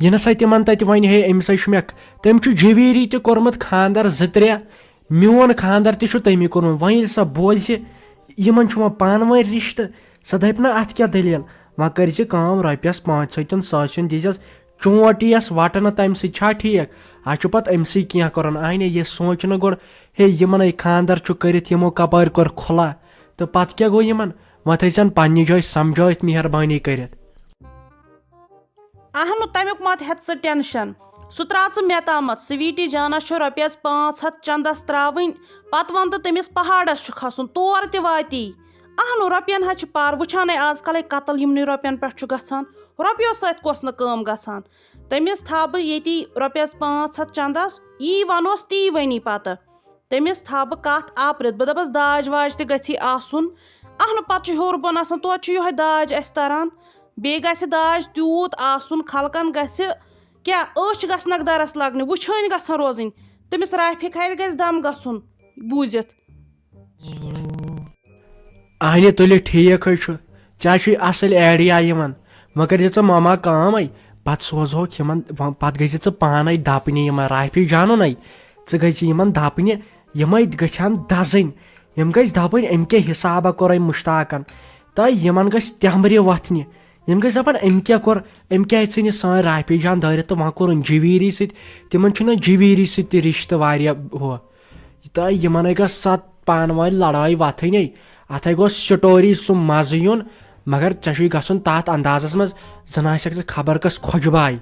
یہِ نسا تِمن تتہِ وۄنۍ ہے أمِس ہے چھُ مےٚ تٔمۍ چھُ جویٖری تہِ کوٚرمُت خانٛدر 2-3 میون خانٛدر تہِ چھُ تٔمی کوٚرمُت وۄنۍ ییٚلہِ سۄ بوزِ یِمن چھُ وۄنۍ پانہٕ ؤنۍ رِشتہٕ سۄ دپہِ نہ اتھ کیٛاہ دٔلیٖل وۄنۍ کٔرۍ زِ کٲم رۄپیس 500 ساسن دیٖزٮ۪س چونٛٹی یس وٹنہٕ تمہِ سۭتۍ چھا ٹھیٖک اَسہِ چھُ پتہٕ أمسٕے کینٛہہ کرُن آینے یہِ سونٛچنہٕ گۄڈٕ ہے یِمنے خانٛدر چھُ کٔرِتھ یِمو کپٲرۍ کوٚر کھُلا تہٕ پتہٕ کیٛاہ گوٚو یِمن وۄنۍ تھٲیزٮ۪ن پننہِ جایہِ سمجھٲیِتھ مہربٲنی کٔرِتھ اہنو تمیُک مت ہٮ۪تھ ژٕ ٹٮ۪نشن سُہ ترٛاو ژٕ مےٚ تامتھ سویٖٹی جانس چھُ رۄپیس 500 چندس ترٛاوٕنۍ پتہٕ ون تہٕ تٔمِس پہاڑس چھُ کھسُن تور تہِ واتی اہنو رۄپین حظ چھِ پار وٕچھانے آز کل قتل یِمنٕے رۄپین پٮ۪ٹھ چھُ گژھان رۄپیو سۭتۍ کۄس نہٕ کٲم گژھان تٔمِس تھاو بہٕ ییٚتی رۄپیس 500 چندس یی ونوس تی ؤنی پتہٕ تٔمِس تھاو بہٕ کتھ آپرِتھ بہٕ دپس داج واج تہِ گژھی آسُن اہنو پتہٕ چھُ ہیوٚر بۄن آسان توتہِ چھُ یِہوے داج اسہِ تران بیٚیہِ گژھِ داج تیوٗت آسُن خلقن گژھِ کیٛاہ أچھ گژھنکھ درس لگنہِ وٕچھٲنۍ گژھن روزٕنۍ تٔمِس رافہِ کھرِ گژھِ دم گژھُن بوٗزِتھ اہنہِ تُلِتھ ٹھیٖک حظ چھُ ژےٚ چھُے اصٕل ایڈیا یِمن وۄنۍ کٔرزِ ژٕ ماما کٲمے پتہٕ سوزہوکھ یِمن پتہٕ گٔژھِ ژٕ پانے دپنہِ یِمن رافی جانُنے ژٕ گٔژھِ یِمن دپنہِ یِمے گژھن دزٕنۍ یِم گژھِ دپٕنۍ أمۍ کیٛاہ حسابہ کوٚر أمۍ مُشتاقن تہٕ یِمن گژھِ تٮ۪مبرِ وۄتھنہِ یِم گژھِ دپن أمۍ کیٛاہ کوٚر أمۍ کیٛازِ ژھٕنہِ سٲنۍ رافی جان دٲرِتھ تہٕ وۄنۍ کوٚرُن جویٖری سۭتۍ تِمن چھُنہ جویٖری سۭتۍ تہِ رشتہٕ واریاہ ہُہ تہٕ یِمنے گٔژھ سۄ پانہٕ ؤنۍ لڑٲے وتھٕنۍ اتھے گوٚژھ سٹوری سُہ مزٕ یُن مگر ژےٚ چھُے گژھُن تتھ اندازس منٛز زن آسٮ۪کھ ژٕ خبر کس خۄش باے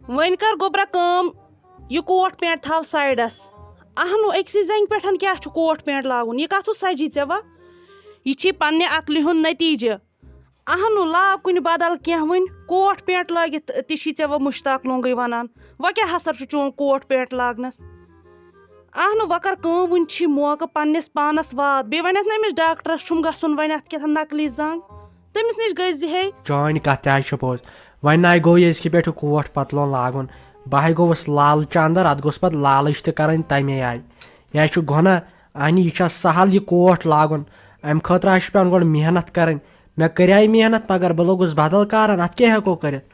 وۄنۍ کر گوٚبرا کٲم یہِ کوٹ پینٹ تھاو سایڈس اہنو أکسٕے زنٛگہِ پٮ۪ٹھ کیٛاہ چھُ کوٹ پینٹ لاگُن یہِ کتھ سجی ژےٚ وۄنۍ یہِ چھی پننہِ عقلہِ ہُنٛد نتیٖجہٕ اہنو لاگ کُنہِ بدل کینٛہہ وۄنۍ کوٹ پینٹ لٲگِتھ تہِ چھی ژےٚ وۄنۍ مُشتاق لونگٕے ونان وۄنۍ کیٛاہ حسر چھُ چون کوٹ پینٹ لاگنس اہنو وۄنۍ کر کٲم وُنہِ چھی موقعہٕ پننس پانس وات بیٚیہِ ونٮ۪تھ نہ أمِس ڈاکٹرس چھُم گژھُن وۄنۍ اتھ کیٛاہ نقلی زنٛگ تٔمِس نِش گٔژھۍ زِ ہے چٲنۍ کتھ تہِ حظ چھِ پوٚز وۄنۍ ناے گوٚو ییٚزکہِ پٮ۪ٹھ کوٹ پتلون لاگُن بہٕ ہاے گوٚوُس لالچہِ انٛدر اتھ گوٚژھ پتہٕ لالٕچ تہِ کرٕنۍ تمے آیہِ یہِ حظ چھُ گۄناہ انہِ یہِ چھا سہل یہِ کوٹ لاگُن امہِ خٲطرٕ حظ چھِ پیٚوان گۄڈٕ محنت کرٕنۍ مےٚ کریٛاے محنت مگر بہٕ لوٚگُس بدل کارن اتھ کیٛاہ ہٮ۪کو کٔرِتھ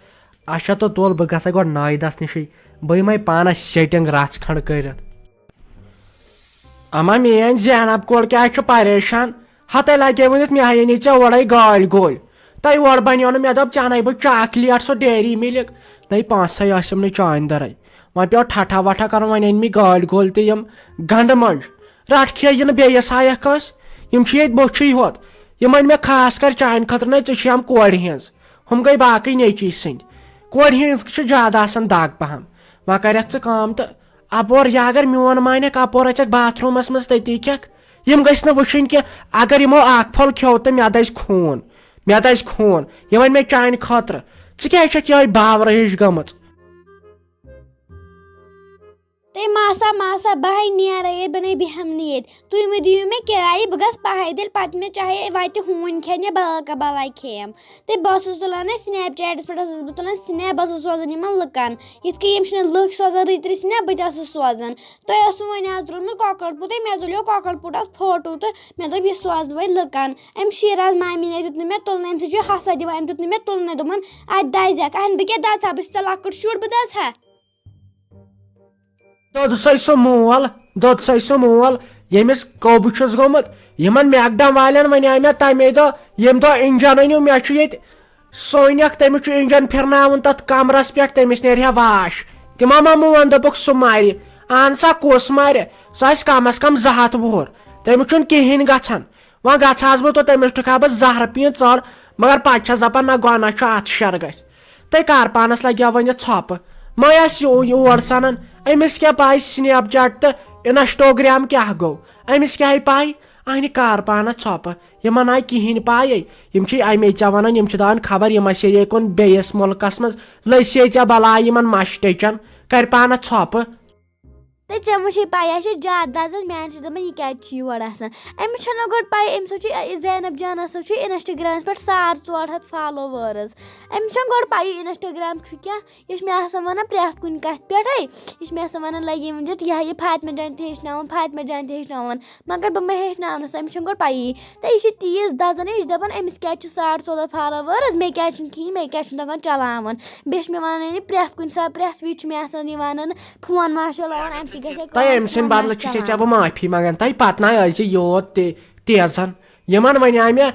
اچھا تہٕ تُل بہٕ گژھے گۄڈٕ نٲیدس نِشٕے بہٕ یِمے پانس سیٹنگ رژھ کھنڈ کٔرِتھ اما میٲنۍ زینب کور کیٛاہ چھُ پریشان ہتے لگے ؤنِتھ مےٚ ہاے ژےٚ اورے گٲڑۍ گوٚلۍ تۄہہِ اورٕ بنیو نہٕ مےٚ دوٚپ ژےٚ انے بہٕ چاکلیٹ سُہ ڈیری مِلک نَے پونٛسے ٲسِم نہٕ چانہِ درے وۄنۍ پیٚو ٹھٹھا وٹھا کرُن وۄنۍ أنۍ مےٚ گٲڑۍ گوٚلۍ تہِ یِم گنڈٕ منٛج رٹھ کھے یہِ نہٕ بیٚیِس ہایکھ کٲنٛسہِ یِم چھِ ییٚتہِ بوٚچھٕے ہوت یِم أنۍ مےٚ خاص کر چانہِ خٲطرٕ نَے ژٕ چھِ یِم کورِ ہِنٛز ہُم گٔے باقٕے نیچی سٕنٛدۍ کورِ ہِنٛز چھِ زیادٕ آسان دگ پہم وۄنۍ کریکھ ژٕ کٲم تہٕ اپور یا اگر میون مانیکھ اپور اژکھ باتھ روٗمس منٛز تٔتی کھٮ۪کھ یِم گٔژھۍ نہٕ وٕچھِنۍ کہِ اگر یِمو اکھ پھوٚل کھیوٚو تہٕ مےٚ دزِ خوٗن یہِ وۄنۍ مےٚ چانہِ خٲطرٕ ژٕ کیٛازِ چھکھ یِہوے باورٕ ہِش گٔمٕژ تُہۍ ماسا بہے نیرے ییٚتہِ بہٕ نَے بیٚہمنہٕ ییٚتہِ تُہۍ مہٕ دِیِو مےٚ کِراے بہٕ گژھٕ پایدٔلۍ پتہٕ مےٚ چاہے وتہِ ہوٗنۍ کھٮ۪ن یا بدل کانٛہہ بلاے کھیٚیم تہٕ بہٕ ٲسٕس تُلان اسہِ سنیپ چیٹس پٮ۪ٹھ ٲسٕس بہٕ تُلان سنیپ بہٕ ٲسٕس سوزان یِمن لُکن یِتھ کٔنۍ یِم چھِنہٕ لُکھ سوزان رٕتۍ سنیپ بہٕ تہِ ٲسٕس سوزان تۄہہِ اوسوٕ وۄنۍ آز ترٛوومُت کۄکر پوٗت مےٚ تُلیو کۄکر پوٗٹس فوٹو تہٕ مےٚ دوٚپ یہِ سوزٕ بہٕ وۄنۍ لُکن أمۍ شیراز مامی نے دیُت نہٕ مےٚ تُلنہٕ أمۍ سۭتۍ چھُ ہسا دِوان أمۍ دیُت نہٕ مےٚ تُلنٕے دوٚپُن اتہِ دزٮ۪کھ اہن بہٕ کیٛاہ دزٕ ہا بہٕ چھس ژےٚ لۄکُٹ شُر بہٕ دزٕ ہا دوٚدسے سُہ مول ییٚمِس کوٚب چھُس گوٚمُت یِمن میکڈم والٮ۪ن وَنیٛاے مےٚ تَمے دۄہ ییٚمہِ دۄہ اِنجن أنِو مےٚ چھُ ییٚتہِ سونیکھ تٔمِس چھُ اِنجن پھِرناوُن تتھ کمرس پٮ۪ٹھ تٔمِس نیرِ ہا واش تِمو ما مون دوٚپُکھ سُہ مارِ اہن سا کُس مارِ سُہ آسہِ کم کم 200 وُہُر تٔمِس چھُنہٕ کِہینۍ گژھان وۄنۍ گژھہس بہٕ تہٕ تٔمِس ٹُھکہٕ ہا بہٕ زہرٕ پیٖنٛت ژٔر مگر پتہٕ چھس دپان نہ گۄناہ چھُ اتھ شر گژھِ تُہۍ کر پانس لگیو ؤنِتھ ژھۄپہٕ مے آسہِ یور سنان أمِس کیٛاہ پاے سنیپ چیٹ تہٕ انسٹاگرام کیٛاہ گوٚو أمِس کیٛاہ پاے اہنہِ کار پانس ژھۄپہٕ یِمن آیہِ کِہینۍ پاے یِم چھِ امے ژےٚ ونان یِم چھِ دپان خبر یِم آسے کُن بیٚیِس مُلکس منٛز لٔسے ژےٚ بلاے یِمن مش ٹیچن کر پانس ژھۄپہٕ تہٕ ژےٚ ما چھے پَے یہِ چھِ زیادٕ دَزان میٛانہِ چھِ دَپان یہِ کیٛازِ چھِ یور آسان أمِس چھَنہٕ گۄڈٕ پَے أمِس حظ چھُ زینب جان ہسا چھُ اِنَسٹاگرٛامَس پٮ۪ٹھ 400 فالووٲرٕز أمِس چھَنہٕ گۄڈٕ پَیی اِنَسٹاگرٛام چھُ کیٛاہ یہِ چھِ مےٚ آسان وَنان پرٛٮ۪تھ کُنہِ کَتھِ پٮ۪ٹھَے یہِ چھِ مےٚ آسان وَنان لگی ؤنِتھ یہِ فاطمہ جان تہِ ہیٚچھناوُن مگر بہٕ ما ہیٚچھناونَس أمِس چھَنہٕ گۄڈٕ پَیی تہٕ یہِ چھِ تیٖژ دَزان یہِ چھِ دَپان أمِس کیٛازِ چھِ 14 فالووٲرٕز مےٚ کیٛازِ چھُنہٕ کِہیٖنۍ مےٚ کیٛازِ چھُنہٕ تَگان چلاوُن بیٚیہِ چھِ مےٚ وَنان یہِ پرٛٮ۪تھ کُنہِ ساتہٕ پرٛٮ۪تھ وِزِ چھِ مےٚ آسان یہِ وَنان فون ما چلاوان اَمہِ سۭتۍ گژھِ تۄہہِ أمۍ سٕنٛدِ بدلہٕ چھِ ژےٚ بہٕ معٲفی منٛگان تۄہہِ پتنٲے ٲسۍ یوت تیزن یِمن وَنیٛاے مےٚ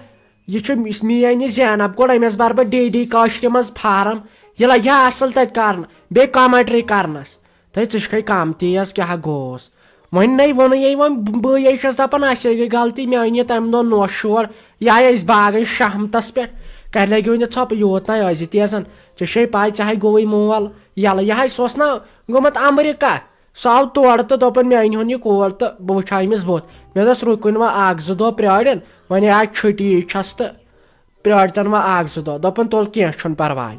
یہِ چھُ میٛٲنۍ یہِ زینب گۄڈٕ أمِس بَرٕ بہٕ ڈی کٲشرِ منٛز فارم یہِ لگہِ ہا اَصٕل تَتہِ کرنہٕ بیٚیہِ کامنٹری کرنس تہٕ ژٕ چھکھے کم تیز کیٛاہ گوس وۄنۍ نَے ووٚنُے وۄنۍ بہٕ چھس دپان اَسے گٔے غلطی مےٚ أنۍ یہِ تَمہِ دۄہ نوش شور یہِ آیہِ أسۍ باغن شہمتس پٮ۪ٹھ کَرِ لگہِ وۄنۍ ژھۄپہٕ یوٗت نَے ٲسۍ تیزن ژےٚ چھے پاے ژےٚ ہاے گوٚوُے مول یَلہٕ یہِ ہاے سُہ اوس نا گوٚمُت امریکہ سُہ آو تورٕ تہٕ دوٚپُن مےٚ أنۍ ہُن یہِ کور تہٕ بہٕ وٕچھِ ہا أمِس بُتھ مےٚ دوٚپُس رُکُن وۄنۍ 1-2 دۄہ پیارن وۄنۍ آے چھُٹی چھس تہٕ پیارتن وۄنۍ 1-2 دۄہ دوٚپُن تُل کینٛہہ چھُنہٕ پرواے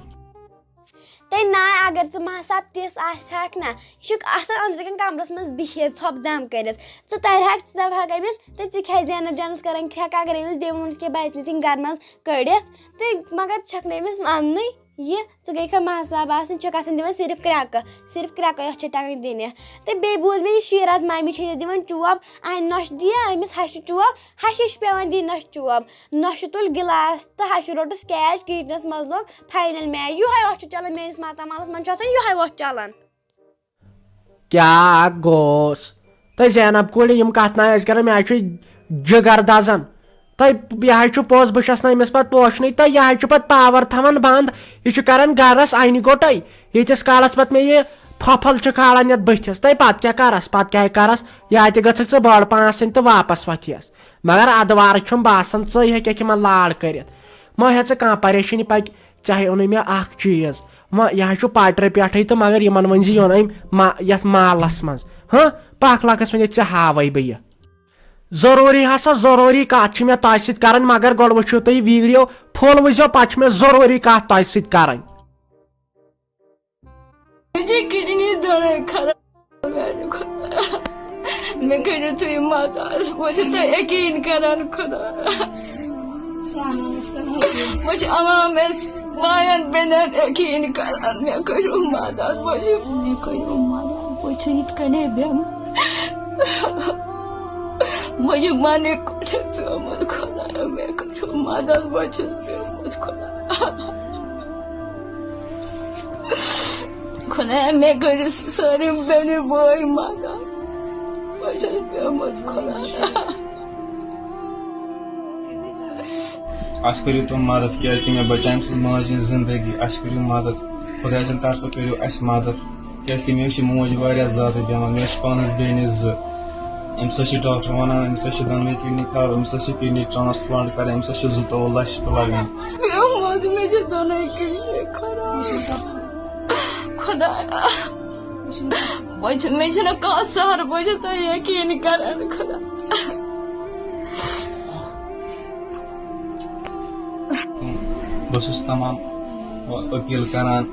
تہٕ نا اگر ژٕ ماساب تِژھ آسہِ نا یہِ چھُکھ آسان أنٛدرٕ کَنۍ کَمرَس منٛز بِہِتھ ژھۄپہٕ دم کٔرِتھ ژٕ تَرِہَکھ ژٕ دَپہَکھ أمِس تہٕ ژٕ کھٮ۪ے زینب جانَس کَران کھٮ۪کھ اگر أمِس بیٚیہِ ووٚنُس کینٛہہ بہٕ اَژنہٕ تِم گَرٕ منٛز کٔڑِتھ تہٕ مگر چھَکھ نہٕ أمِس وَننٕے یہِ ژٕ گٔیکھا ماساب آسٕنۍ چھَکھ آسان دِوان صرف کرٛٮ۪کہٕ یۄس چھےٚ تَگان دِنہِ تہٕ بیٚیہِ بوٗز مےٚ یہِ شیٖراز مامی چھےٚ دِوان چوب اَنہِ نۄش دِیا أمِس ہَشہِ چوب ہَشہِ چھِ پٮ۪وان دِنۍ نۄشہِ چوب نۄشہِ تُل گِلاس تہٕ ہَشہِ روٚٹُس کیچ کِچنَس منٛز لوٚگ فاینَل میچ یِہوٚے اوس چھُ چلان میٲنِس ماتامالَس منٛز چھُ آسان یِہوٚے اوس چلان کیٛاہ گوس تہٕ زینب کُلۍ یِم کتھ ناے ٲسۍ کران مےٚ حظ چھُ جِگر دزان تہٕ یہِ حظ چھُ پوٚز بہٕ چھس نہٕ أمِس پتہٕ پوشنٕے تہٕ یہِ حظ چھُ پتہٕ پاور تھاوان بنٛد یہِ چھُ کران گرس انہِ گوٚٹے ییٖتِس کالس پتہٕ مےٚ یہِ پھۄپھل چھِ کھالان یتھ بٕتھِس تہٕ پتہٕ کیٛاہ کرس پتہٕ کیٛاہ کرس یا تہِ گژھکھ ژٕ بٔڑ پانٛژھ تہٕ واپس وۄتھیس مگر ادوارٕ چھُم باسان ژٕے ہیٚککھ یِمن لاڑ کٔرِتھ مہ ہیٚژ ژٕ کانٛہہ پریشٲنی پکہِ ژےٚ اوٚنُے مےٚ اکھ چیٖز یہِ حظ چھُ پٹرِ پٮ۪ٹھٕے تہٕ مگر یِمن ؤنۍ زِ یُن أمۍ یتھ محلس منٛز پکھ لکس ؤنِتھ ژےٚ ہاوے بہٕ یہِ ضروٗری ہسا ضروٗری کتھ چھِ مےٚ تۄہہِ سۭتۍ کرٕنۍ مگر گۄڈٕ وٕچھِو تُہۍ ویٖڈیو فُل وٕچھزیو پتہٕ چھِ مےٚ ضروٗری کتھ تۄہہِ سۭتۍ کرٕنۍ مےٚ کٔرِو تُہۍ مدد بہٕ چھُس تۄہہِ یقیٖن کران خۄدا بہٕ چھِ عوام اَسہِ بایَن بیٚنٮ۪ن یقیٖن کران مےٚ کٔرِو مدد مےٚ کٔرِو مدد بہٕ چھِ یِتھ کٔنۍ بیٚمہٕ بہٕ چھِ پننہِ کُٹھِس آمُت خۄدایا مےٚ کٔرِو مدد بہٕ چھُس بیٚہمٕژ خۄدایا مےٚ کٔرِو سٲری بیٚنہِ بٲے مدد بہٕ چھَس بیٚہمٕژ خۄدایا اَسہِ کٔرِو تُہۍ مدد کیٛازِ کہِ مےٚ بچاے أمۍ سٕنٛز ماجہِ ہٕنٛز زندگی اَسہِ کٔرِو مدد خۄداے سٕنٛدِ طرفہٕ کٔرِو اَسہِ مدد کیٛازِ کہِ مےٚ چھِ موج واریاہ زیادٕ بیمار مےٚ چھِ پانَس بیٚنہِ 2 أمِس ہسا چھِ ڈاکٹر وَنان أمِس ہسا چھِ دۄنوَے کِڈنی خراب أمِس ہسا چھِ کِڈنی ٹرانسپلانٹ کرٕنۍ أمِس ہسا چھِ 2 لَچھ لگان مےٚ چھِ دۄنوَے کِڈنی خراب خۄدایا مےٚ چھُنہٕ کانٛہہ سہارٕ بہٕ چھَس تۄہہِ یقیٖن کران خۄدا بہٕ چھُس تمام أپیٖل کران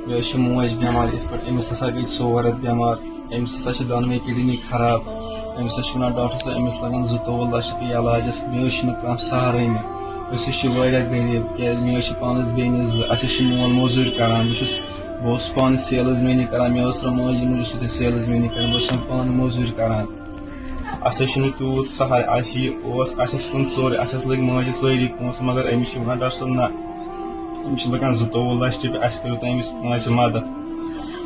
مےٚ چھِ موج بٮ۪مار یِتھ پٲٹھۍ أمِس ہسا گٔے 4 رٮ۪تھ بٮ۪مار أمِس ہسا چھِ دۄنوَے کِڈنی خراب أمِس ہسا چھِ وَنان ڈاکٹر صٲب أمِس لگان 2 لَچھ رۄپیہِ علاجَس مےٚ حظ چھُنہٕ کانٛہہ سہارٕے مےٚ أسۍ حظ چھِ واریاہ غریٖب کیٛازِ مےٚ حظ چھِ پانَس بیٚنہِ 2 اَسہِ حظ چھِ مول موٚزوٗرۍ کران بہٕ اوسُس پانہٕ سیلٕز مینی کران مےٚ ٲس ماجہِ موٗجوٗب سۭتۍ سیلٕز مینی کران بہٕ چھُس پانہٕ موٚزوٗرۍ کران اَسہِ حظ چھُنہٕ تیوٗت سہارٕ اَسہِ اوس کُن سورُے اَسہِ حظ لٔگۍ ماجہِ سٲری پونٛسہٕ مگر أمِس چھِ وَنان ڈاکٹر صٲب نہ أمِس چھِ لگان 2 لَچھ رۄپیہِ اَسہِ کٔرِو تُہۍ أمِس ماجہِ مدد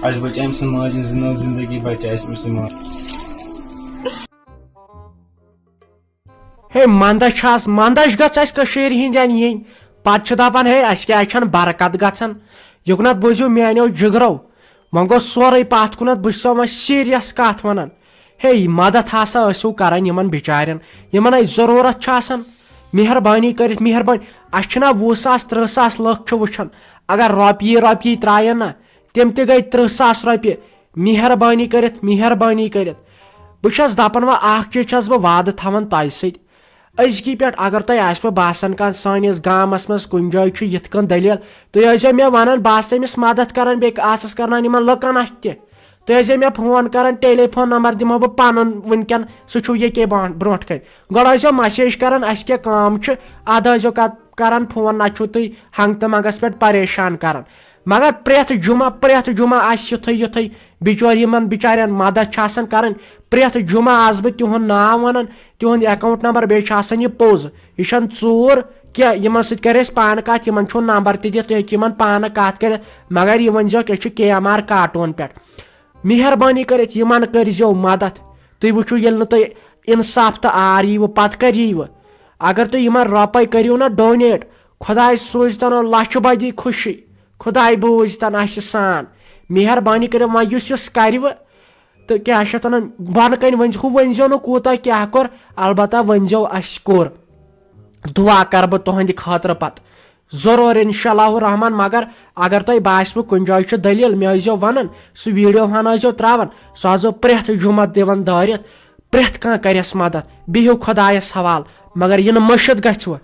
اَسہِ بچاے أمۍ سٕنٛز ماجہِ ہٕنٛز زندگی بچاے اَسہِ أمۍ سٕنٛز ماجہِ ہے منٛدچھ گٔژھ اَسہِ کٔشیٖرِ ہِنٛدٮ۪ن یِنۍ پتہٕ چھِ دپان ہے اَسہِ کیٛازِ چھنہٕ برکت گژھان یُکنتھ بوٗزِو میانیو جگرو وۄنۍ گوٚو سورُے پتھ کُنتھ بہٕ چھسو وۄنۍ سیٖریس کتھ ونان ہے مدد ہسا ٲسِو کران یِمن بِچارٮ۪ن یِمن اَسہِ ضروٗرت چھِ آسان مہربٲنی کٔرِتھ مہربٲنی اَسہِ چھِنہ 20,000 30,000 لُکھ چھِ وٕچھان اگر رۄپیہِ ترٛایَن نہ تِم تہِ گٔے 30,000 رۄپیہِ مہربٲنی کٔرِتھ بہٕ چھس دپان وۄنۍ اکھ چیٖز چھس بہٕ وعدٕ تھاوان تۄہہِ سۭتۍ أزکی پٮ۪ٹھ اگر تۄہہِ آسوٕ باسان کانٛہہ سٲنِس گامس منٛز کُنہِ جایہِ چھُ یِتھ کٔنۍ دٔلیٖل تُہۍ ٲسۍزیو مےٚ ونان بہٕ آسہٕ تٔمِس مدد کران بیٚیہِ آسس کرناوان یِمن لُکن اتھِ تہِ تُہۍ ٲسۍ مےٚ فون کران ٹیلی فون نمبر دِمو بہٕ پنُن وٕنکٮ۪ن سُہ چھُو ییٚکے برونٛٹھ کَنۍ گۄڈٕ ٲسۍزیو مسیج کران اَسہِ کیٛاہ کٲم چھِ اَدٕ ٲسۍزیو کران فون نہ چھُو تُہۍ ہنٛگہٕ تہٕ منٛگس پٮ۪ٹھ پریشان کران مگر پرٛٮ۪تھ جُمعہ آسہِ یِتھُے بِچور یِمن بِچارٮ۪ن مدد چھِ آسان کرٕنۍ پرٛٮ۪تھ جُمعہ آسہٕ بہٕ تِہُنٛد ناو ونان تِہُنٛد اکاونٹ نمبر بیٚیہِ چھُ آسان یہِ پوٚز یہِ چھنہٕ ژوٗر کینٛہہ یِمن سۭتۍ کرِ اَسہِ پانہٕ کتھ یِمن چھُ نمبر تہِ دِتھ تُہۍ ہیٚکِو یِمن پانہٕ کتھ کٔرِتھ مگر یہِ ؤنۍزیوکھ أسۍ چھِ KMR کاٹوٗن پٮ۪ٹھ مہربٲنی کٔرِتھ یِمن کٔرۍزیو مدد تُہۍ وٕچھِو ییٚلہِ نہٕ تُہۍ انصاف تہٕ آر ییٖوٕ پتہٕ کر ییٖوٕ اگر تُہۍ یِمن رۄپے کٔرِو نا ڈونیٹ خۄداے سوٗزتن لچھِ بدی خوشی خۄداے بوٗزتن اسہِ سان مہربٲنی کٔرِتھ وۄنۍ یُس کرِوٕ تہٕ کیٛاہ چھِ اتھ ونان بۄنہٕ کنۍ ؤنۍزیو نہٕ کوٗتاہ کیٛاہ کوٚر البتہ ؤنۍزیو اسہِ کوٚر دُعا کرٕ بہٕ تُہنٛدِ خٲطرٕ پتہٕ ضروٗر انشاءاللہ الرحمان مگر اگر تۄہہِ باسوٕ کُنہِ جایہِ چھُ دٔلیٖل مےٚ ٲسۍزیو ونان سُہ ویٖڈیو ہن ٲسۍزیو ترٛاوان سُہ ٲسۍزیو پرٛٮ۪تھ جُمعہ دِوان دٲرِتھ پرٛٮ۪تھ کانٛہہ کرٮ۪س مدد بِہِو خۄدایس حوالہٕ مگر یہِ نہٕ مٔشِد گژھِوٕ